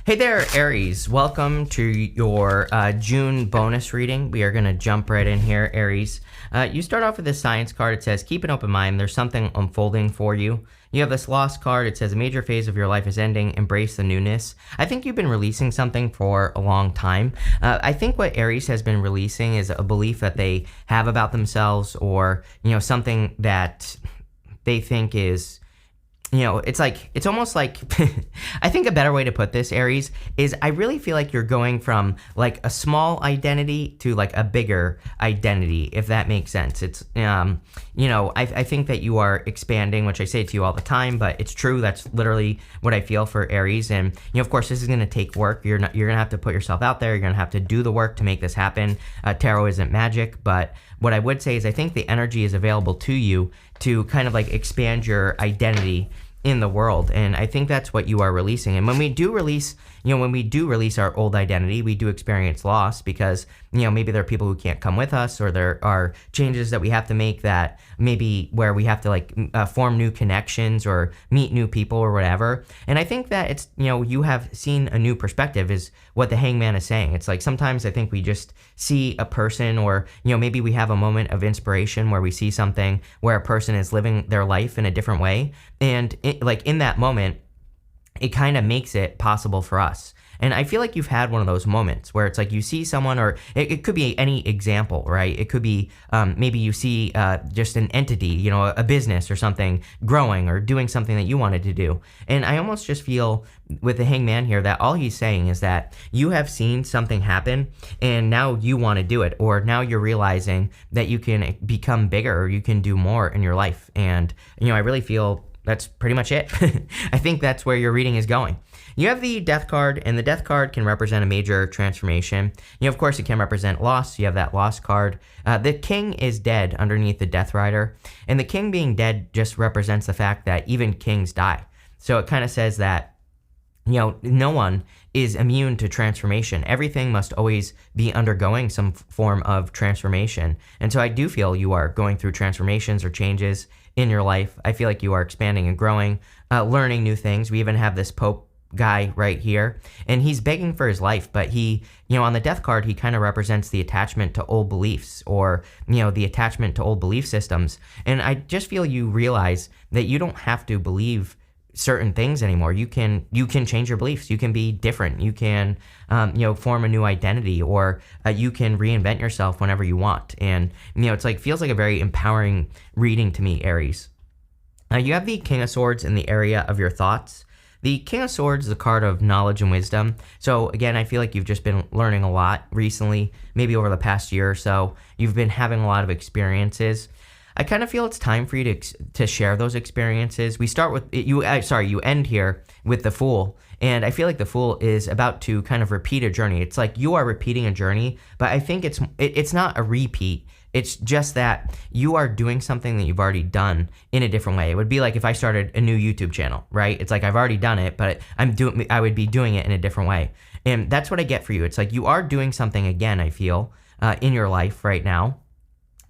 Hey there, Aries. Welcome to your June bonus reading. We are going to jump right in here, Aries. You start off with this science card. It says, keep an open mind. There's something unfolding for you. You have this lost card. It says, a major phase of your life is ending. Embrace the newness. I think you've been releasing something for a long time. I think what Aries has been releasing is a belief that they have about themselves, or, something that they think is... it's almost like, I think a better way to put this, Aries, is I really feel like you're going from like a small identity to like a bigger identity, if that makes sense. It's, I think that you are expanding, which I say to you all the time, but it's true. That's literally what I feel for Aries. And, of course, this is going to take work. You're going to have to put yourself out there. You're going to have to do the work to make this happen. Tarot isn't magic, but what I would say is I think the energy is available to you to kind of like expand your identity in the world, and I think that's what you are releasing. And when we do release our old identity, we do experience loss because maybe there are people who can't come with us, or there are changes that we have to make that maybe where we have to form new connections or meet new people or whatever. And I think that it's you have seen a new perspective is what the Hangman is saying. It's like sometimes I think we just see a person, or maybe we have a moment of inspiration where we see something where a person is living their life in a different way, and in that moment it kind of makes it possible for us. And I feel like you've had one of those moments where it's like you see someone, or it could be any example, right? It could be maybe you see just an entity, a business or something growing or doing something that you wanted to do. And I almost just feel with the Hangman here that all he's saying is that you have seen something happen and now you want to do it, or now you're realizing that you can become bigger, or you can do more in your life. And, I really feel that's pretty much it. I think that's where your reading is going. You have the Death card, and the Death card can represent a major transformation. Of course, it can represent loss. You have that loss card. The King is dead underneath the Death Rider, and the King being dead just represents the fact that even kings die. So it kind of says that no one is immune to transformation. Everything must always be undergoing some form of transformation. And so I do feel you are going through transformations or changes in your life. I feel like you are expanding and growing, learning new things. We even have this Pope guy right here, and he's begging for his life, but he, on the Death card, he kind of represents the attachment to old beliefs, or, the attachment to old belief systems. And I just feel you realize that you don't have to believe certain things anymore. You can change your beliefs. You can be different. You can, form a new identity, or you can reinvent yourself whenever you want. And, it's like, feels like a very empowering reading to me, Aries. You have the King of Swords in the area of your thoughts. The King of Swords is a card of knowledge and wisdom. So again, I feel like you've just been learning a lot recently, maybe over the past year or so. You've been having a lot of experiences. I kind of feel it's time for you to share those experiences. We start with you end here with the Fool, and I feel like the Fool is about to kind of repeat a journey. It's like you are repeating a journey, but I think it's not a repeat. It's just that you are doing something that you've already done in a different way. It would be like if I started a new YouTube channel, right? It's like I've already done it, but I would be doing it in a different way. And that's what I get for you. It's like you are doing something again, I feel, in your life right now.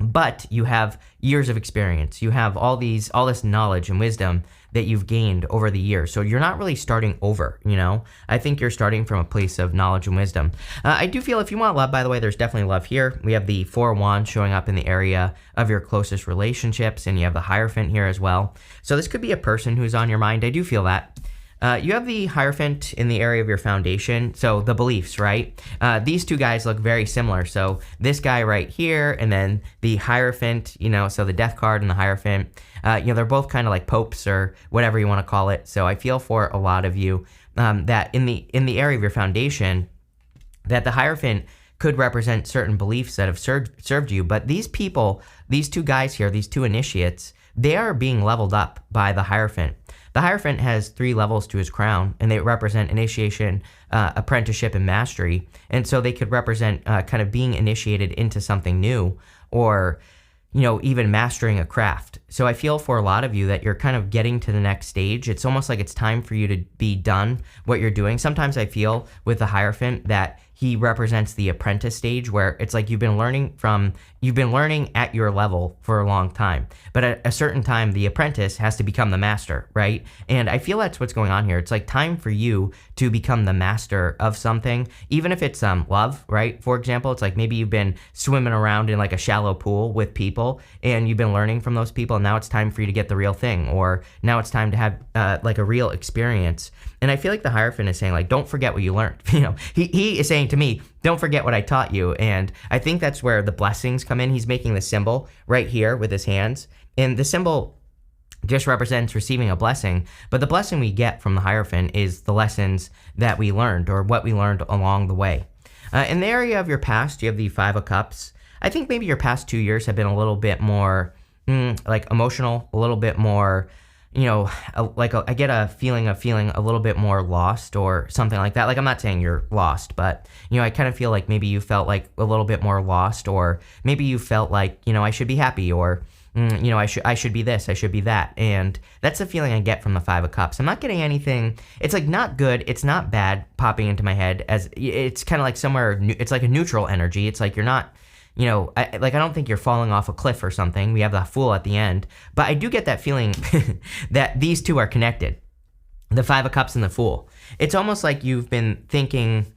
But you have years of experience. You have all this knowledge and wisdom that you've gained over the years. So you're not really starting over, I think you're starting from a place of knowledge and wisdom. I do feel if you want love, by the way, there's definitely love here. We have the Four of Wands showing up in the area of your closest relationships, and you have the Hierophant here as well. So this could be a person who's on your mind. I do feel that. You have the Hierophant in the area of your foundation, so the beliefs, right? These two guys look very similar. So this guy right here, and then the Hierophant, so the Death card and the Hierophant, they're both kind of like popes or whatever you want to call it. So I feel for a lot of you that in the area of your foundation, that the Hierophant could represent certain beliefs that have served you. But these people, these two guys here, these two initiates, they are being leveled up by the Hierophant. The Hierophant has 3 levels to his crown, and they represent initiation, apprenticeship, and mastery. And so they could represent kind of being initiated into something new, or, even mastering a craft. So I feel for a lot of you that you're kind of getting to the next stage. It's almost like it's time for you to be done what you're doing. Sometimes I feel with the Hierophant that he represents the apprentice stage, where it's like you've been learning at your level for a long time, but at a certain time the apprentice has to become the master, right? And I feel that's what's going on here. It's like time for you to become the master of something, even if it's love, right? For example, it's like maybe you've been swimming around in like a shallow pool with people and you've been learning from those people, and now it's time for you to get the real thing, or now it's time to have like a real experience. And I feel like the Hierophant is saying, like, don't forget what you learned. He is saying to me, don't forget what I taught you. And I think that's where the blessings come in. He's making the symbol right here with his hands. And the symbol just represents receiving a blessing. But the blessing we get from the Hierophant is the lessons that we learned, or what we learned along the way. In the area of your past, you have the Five of Cups. I think maybe your past 2 years have been a little bit more like emotional, a little bit more, I get a feeling of feeling a little bit more lost or something like that. Like, I'm not saying you're lost, but, I kind of feel like maybe you felt like a little bit more lost, or maybe you felt like, I should be happy, or, I should be this, I should be that. And that's the feeling I get from the Five of Cups. I'm not getting anything. It's like not good. It's not bad popping into my head, as it's kind of like somewhere, it's like a neutral energy. It's like you're not, I don't think you're falling off a cliff or something. We have the Fool at the end. But I do get that feeling that these two are connected. The Five of Cups and the Fool. It's almost like you've been thinking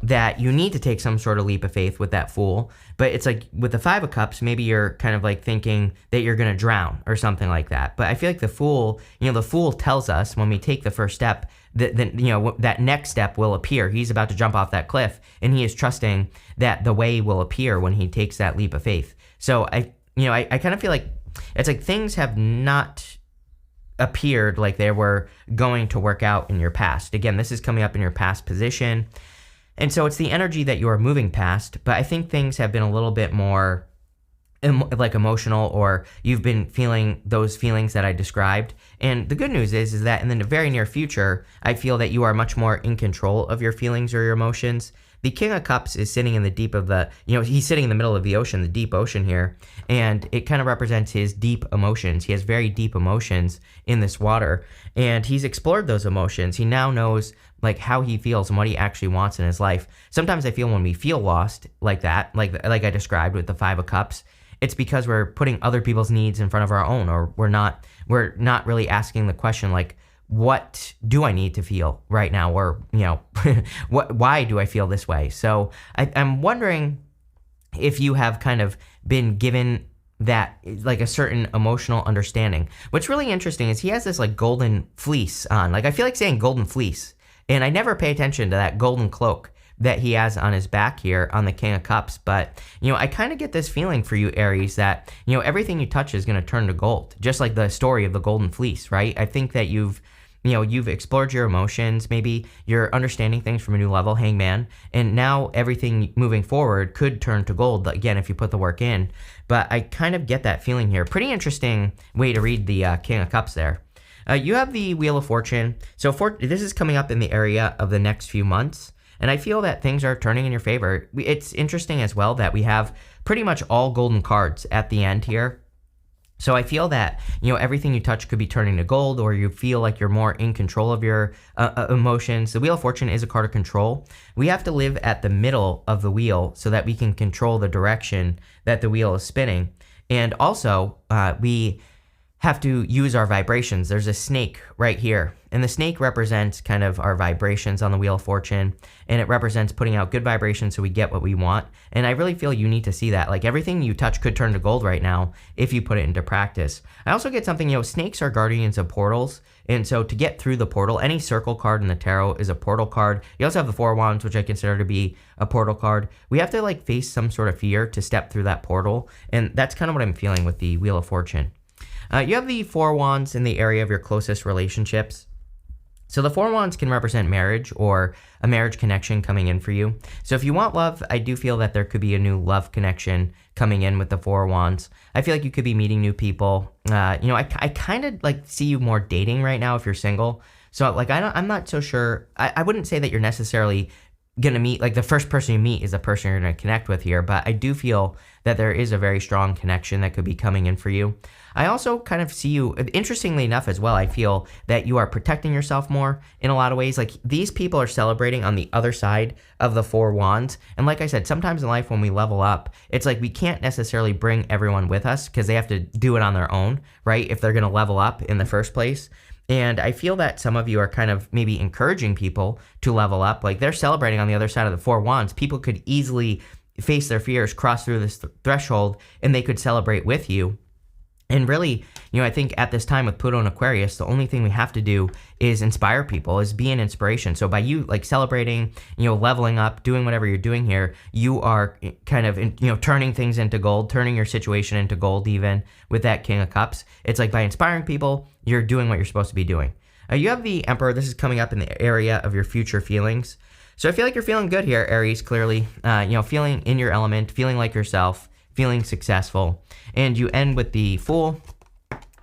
that you need to take some sort of leap of faith with that Fool. But it's like with the Five of Cups, maybe you're kind of like thinking that you're going to drown or something like that. But I feel like the Fool, the Fool tells us when we take the first step that next step will appear. He's about to jump off that cliff, and he is trusting that the way will appear when he takes that leap of faith. So I kind of feel like it's like things have not appeared like they were going to work out in your past. Again, this is coming up in your past position. And so it's the energy that you are moving past, but I think things have been a little bit more like emotional, or you've been feeling those feelings that I described. And the good news is that in the very near future, I feel that you are much more in control of your feelings or your emotions. The King of Cups is sitting in the deep of the, he's sitting in the middle of the ocean, the deep ocean here, and it kind of represents his deep emotions. He has very deep emotions in this water, and he's explored those emotions. He now knows like how he feels and what he actually wants in his life. Sometimes I feel when we feel lost like that, like I described with the Five of Cups, it's because we're putting other people's needs in front of our own, or we're not really asking the question like, what do I need to feel right now? Or, why do I feel this way? So I'm wondering if you have kind of been given that, like a certain emotional understanding. What's really interesting is he has this like golden fleece on. Like, I feel like saying golden fleece, and I never pay attention to that golden cloak that he has on his back here on the King of Cups. But, I kind of get this feeling for you, Aries, that, everything you touch is going to turn to gold, just like the story of the golden fleece, right? I think that you've explored your emotions. Maybe you're understanding things from a new level, Hangman, and now everything moving forward could turn to gold, again, if you put the work in. But I kind of get that feeling here. Pretty interesting way to read the King of Cups there. You have the Wheel of Fortune. So this is coming up in the area of the next few months, and I feel that things are turning in your favor. It's interesting as well that we have pretty much all golden cards at the end here. So I feel that, everything you touch could be turning to gold, or you feel like you're more in control of your emotions. The Wheel of Fortune is a card of control. We have to live at the middle of the wheel so that we can control the direction that the wheel is spinning. And also, we have to use our vibrations. There's a snake right here, and the snake represents kind of our vibrations on the Wheel of Fortune, and it represents putting out good vibrations so we get what we want. And I really feel you need to see that. Like, everything you touch could turn to gold right now if you put it into practice. I also get something, snakes are guardians of portals, and so to get through the portal, any circle card in the tarot is a portal card. You also have the Four of Wands, which I consider to be a portal card. We have to like face some sort of fear to step through that portal, and that's kind of what I'm feeling with the Wheel of Fortune. You have the Four Wands in the area of your closest relationships. So the Four Wands can represent marriage or a marriage connection coming in for you. So if you want love, I do feel that there could be a new love connection coming in with the Four Wands. I feel like you could be meeting new people. I kind of like see you more dating right now if you're single. So like I'm not so sure. I wouldn't say that you're necessarily going to meet, like the first person you meet is the person you're going to connect with here. But I do feel that there is a very strong connection that could be coming in for you. I also kind of see you, interestingly enough as well, I feel that you are protecting yourself more in a lot of ways. Like these people are celebrating on the other side of the Four Wands. And like I said, sometimes in life when we level up, it's like we can't necessarily bring everyone with us because they have to do it on their own, right? If they're going to level up in the first place. And I feel that some of you are kind of maybe encouraging people to level up. Like they're celebrating on the other side of the Four Wands. People could easily face their fears, cross through this threshold, and they could celebrate with you. And really, I think at this time with Pluto and Aquarius, the only thing we have to do is inspire people, is be an inspiration. So by you like celebrating, leveling up, doing whatever you're doing here, you are kind of, turning things into gold, turning your situation into gold even with that King of Cups. It's like by inspiring people, you're doing what you're supposed to be doing. You have the Emperor. This is coming up in the area of your future feelings. So I feel like you're feeling good here, Aries, clearly, feeling in your element, feeling like yourself, feeling successful, and you end with the Fool.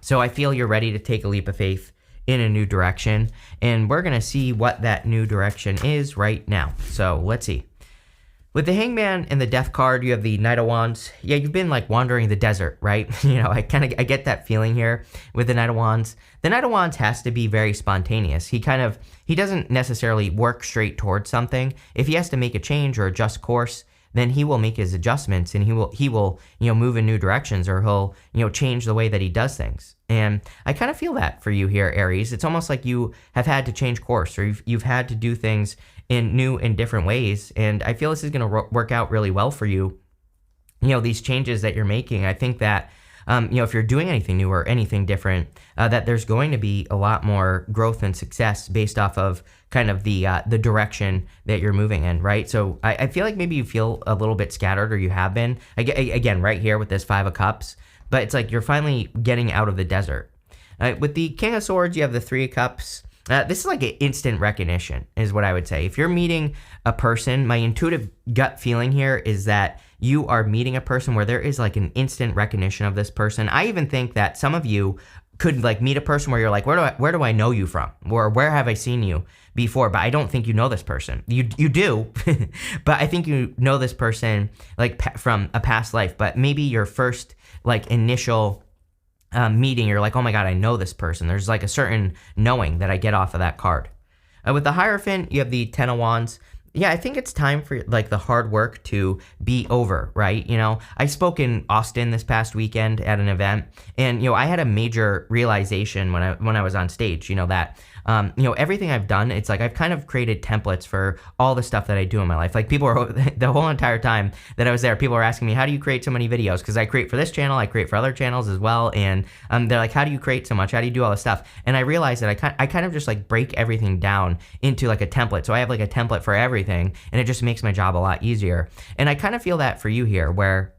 So I feel you're ready to take a leap of faith in a new direction, and we're gonna see what that new direction is right now. So let's see. With the Hangman and the Death card, you have the Knight of Wands. Yeah, you've been like wandering the desert, right? I get that feeling here with the Knight of Wands. The Knight of Wands has to be very spontaneous. He doesn't necessarily work straight towards something. If he has to make a change or adjust course, then he will make his adjustments and he will move in new directions, or he'll change the way that he does things. And I kind of feel that for you here, Aries. It's almost like you have had to change course, or you've had to do things in new and different ways. And I feel this is going to work out really well for you. These changes that you're making, I think that if you're doing anything new or anything different, that there's going to be a lot more growth and success based off of kind of the direction that you're moving in, right? So I feel like maybe you feel a little bit scattered, or you have been, again, right here with this Five of Cups, but it's like you're finally getting out of the desert. With the King of Swords, you have the Three of Cups. This is like an instant recognition is what I would say. If you're meeting a person, my intuitive gut feeling here is that you are meeting a person where there is like an instant recognition of this person. I even think that some of you could like meet a person where you're like, where do I know you from? Or where have I seen you before? But I don't think you know this person. You do, but I think you know this person like from a past life. But maybe your first like initial meeting, you're like, oh my God, I know this person. There's like a certain knowing that I get off of that card. With the Hierophant, you have the Ten of Wands. Yeah, I think it's time for like the hard work to be over, right? I spoke in Austin this past weekend at an event, and I had a major realization when I was on stage, that everything I've done, it's like I've kind of created templates for all the stuff that I do in my life. Like people are, the whole entire time that I was there, people were asking me, how do you create so many videos? Because I create for this channel, I create for other channels as well, and they're like, how do you create so much? How do you do all this stuff? And I realized that I kind of just like break everything down into like a template. So I have like a template for everything, and it just makes my job a lot easier. And I kind of feel that for you here, where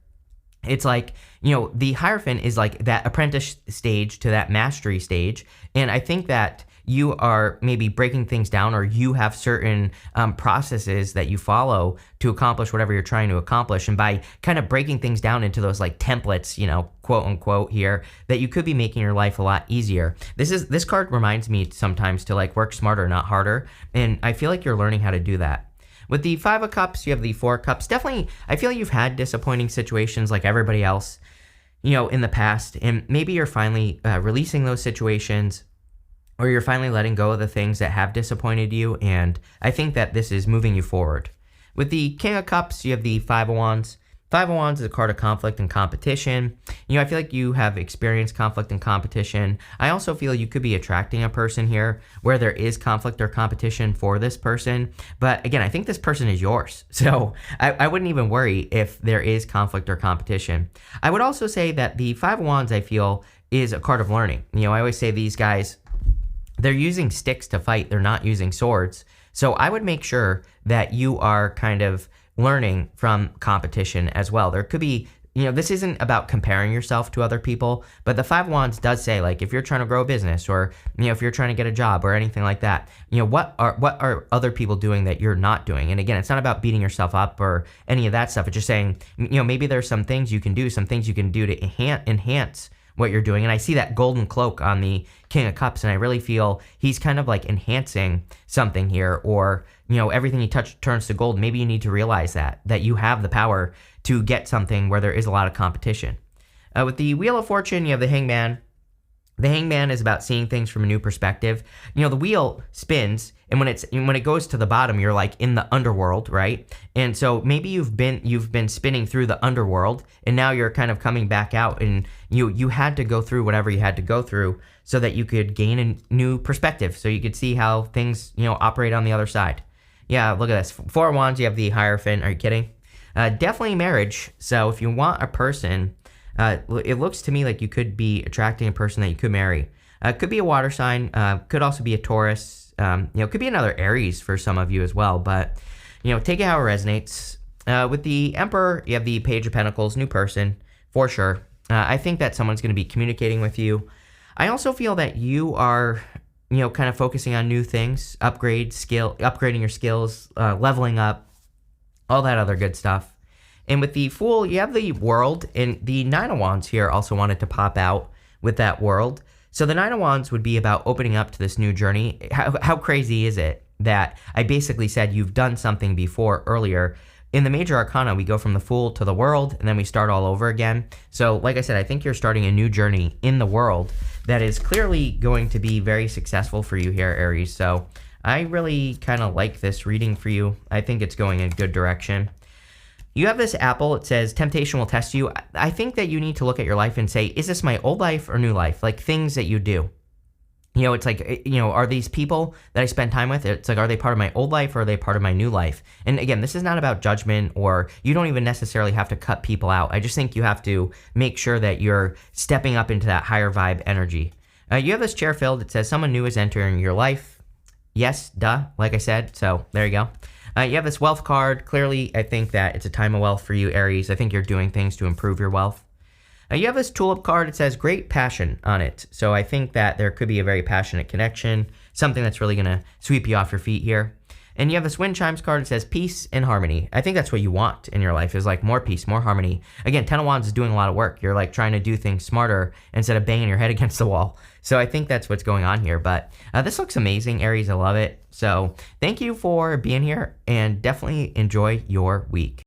it's like, the Hierophant is like that apprentice stage to that mastery stage. And I think that you are maybe breaking things down, or you have certain processes that you follow to accomplish whatever you're trying to accomplish. And by kind of breaking things down into those like templates, quote unquote here, that you could be making your life a lot easier. This card reminds me sometimes to like work smarter, not harder. And I feel like you're learning how to do that. With the Five of Cups, you have the Four of Cups. Definitely, I feel like you've had disappointing situations like everybody else, in the past. And maybe you're finally releasing those situations, or you're finally letting go of the things that have disappointed you. And I think that this is moving you forward. With the King of Cups, you have the Five of Wands. Five of Wands is a card of conflict and competition. I feel like you have experienced conflict and competition. I also feel you could be attracting a person here where there is conflict or competition for this person. But again, I think this person is yours. So I wouldn't even worry if there is conflict or competition. I would also say that the Five of Wands, I feel, is a card of learning. I always say these guys, they're using sticks to fight. They're not using swords. So I would make sure that you are kind of learning from competition as well. There could be, this isn't about comparing yourself to other people, but the Five of Wands does say, like, if you're trying to grow a business, or, if you're trying to get a job or anything like that, what are other people doing that you're not doing? And again, it's not about beating yourself up or any of that stuff. It's just saying, maybe there's some things you can do to enhance what you're doing. And I see that golden cloak on the King of Cups, and I really feel he's kind of like enhancing something here, or, everything you touch turns to gold. Maybe you need to realize that you have the power to get something where there is a lot of competition. With the Wheel of Fortune, you have the Hangman. The Hangman is about seeing things from a new perspective. The wheel spins, and when it goes to the bottom, you're like in the underworld, right? And so maybe you've been spinning through the underworld, and now you're kind of coming back out, and you had to go through whatever you had to go through so that you could gain a new perspective, so you could see how things operate on the other side. Yeah, look at this. 4 of Wands, you have the Hierophant. Are you kidding? Definitely marriage. So if you want a person, it looks to me like you could be attracting a person that you could marry. Could be a water sign. Could also be a Taurus. Could be another Aries for some of you as well. But, take it how it resonates. With the Emperor, you have the Page of Pentacles, new person, for sure. I think that someone's going to be communicating with you. I also feel that you are, kind of focusing on new things, upgrading your skills, leveling up, all that other good stuff. And with the Fool, you have the World, and the 9 of Wands here also wanted to pop out with that World. So the 9 of Wands would be about opening up to this new journey. How crazy is it that I basically said you've done something before earlier? In the Major Arcana, we go from the Fool to the World, and then we start all over again. So like I said, I think you're starting a new journey in the world that is clearly going to be very successful for you here, Aries. So I really kind of like this reading for you. I think it's going in a good direction. You have this apple. It says, temptation will test you. I think that you need to look at your life and say, is this my old life or new life? Like things that you do. It's like, are these people that I spend time with, it's like, are they part of my old life or are they part of my new life? And again, this is not about judgment, or you don't even necessarily have to cut people out. I just think you have to make sure that you're stepping up into that higher vibe energy. You have this chair filled. It says, someone new is entering your life. Yes, duh, like I said. So there you go. You have this wealth card. Clearly, I think that it's a time of wealth for you, Aries. I think you're doing things to improve your wealth. You have this tulip card. It says great passion on it. So I think that there could be a very passionate connection, something that's really going to sweep you off your feet here. And you have this wind chimes card. It says peace and harmony. I think that's what you want in your life, is like more peace, more harmony. Again, 10 of Wands is doing a lot of work. You're like trying to do things smarter instead of banging your head against the wall. So I think that's what's going on here. But this looks amazing, Aries. I love it. So thank you for being here, and definitely enjoy your week.